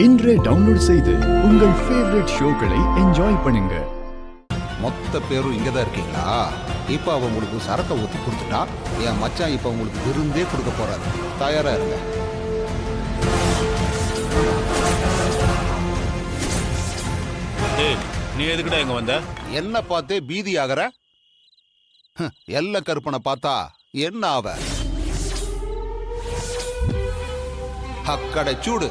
இன்றே டவுன்லோட் செய்து உங்கள் ஃபேவரட் ஷோக்களை என்ஜாய் பண்ணுங்க. மொத்த பேரும் இங்கே தான் இருக்கீங்களா? இப்போ அவன் உங்களுக்கு சரக்கை ஊற்றி கொடுத்துட்டா என் மச்சான் இப்போ உங்களுக்கு விருந்தே கொடுக்க போறாரு. தயாரா இருங்க. நீ எதுக்குடா இங்க வந்த? என்ன பார்த்தே பீதி ஆகிற? எல்ல கருப்பனை பார்த்தா என்ன ஆவ? அக்கடை சூடு.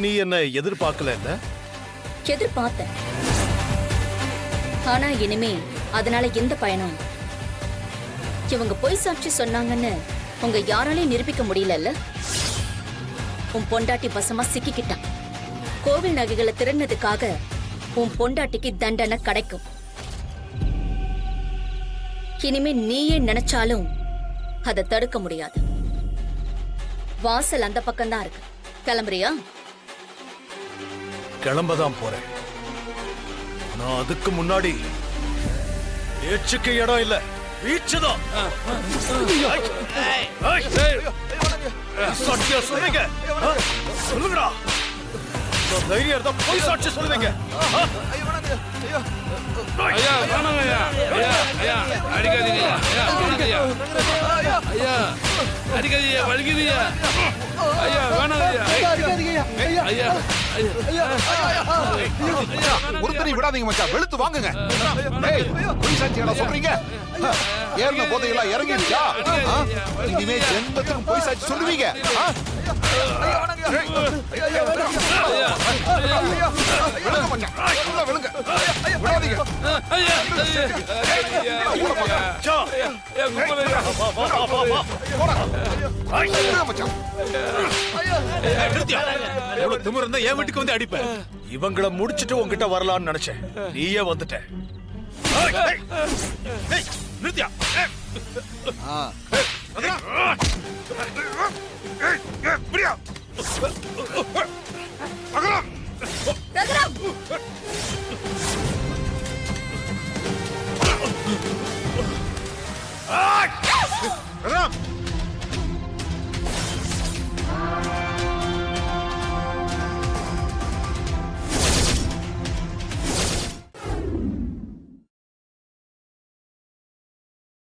நீ என்ன எதிர்பார்க்கல? எதிர்பார்த்தேன். ஆனா இனிமே அதனால எந்த பயனும்? இவங்க பொய் சாட்சி சொன்னாங்கன்னு உங்க யாராலையும் நிரூபிக்க முடியல. உன் பொண்டாட்டி வசமா சிக்கிக்கிட்டான். கோவில் நகைகளை திருடினதுக்காக உன் பொண்டாட்டிக்கு தண்டனை கிடைக்கும். இனிமே நீயே நினைச்சாலும் அதை தடுக்க முடியாது. வாசல் அந்த பக்கம்தான் இருக்கு. கிளம்புறியா? கிளம்பதான் போறேன். நான் அதுக்கு முன்னாடி ஏச்சுக்கு இடம் இல்ல, வீச்சுதான். சொல்லுங்க, சொல்லுங்கடா. தைரியம் இருந்தா போய் சாட்சி சொல்லுவீங்க. ஐயா வேணாங்க ஐயா. ஐயா ஐயா அடிக்காதீங்க ஐயா. ஐயா அடிக்காதீங்க, வலிக்குதுயா. ஐயா வேணாங்க ஐயா. ஐயா ஒருத்தரை விடாதீங்க மச்சான், வெளுத்து வாங்குங்க. ஏய், பொய் சாட்சியடா சொல்றீங்க? ஏறின போதையெல்லாம் இறங்கிடுச்சா? இனிமே ஜென்மத்துக்கு பொய் சாட்சி சொல்லுவீங்க? என் வீட்டுக்கு வந்து அடிப்பேன். இவங்களை முடிச்சிட்டு உங்ககிட்ட வரலான்னு நினைச்சேன். நீயே வந்துட்ட. நிறுத்தியா?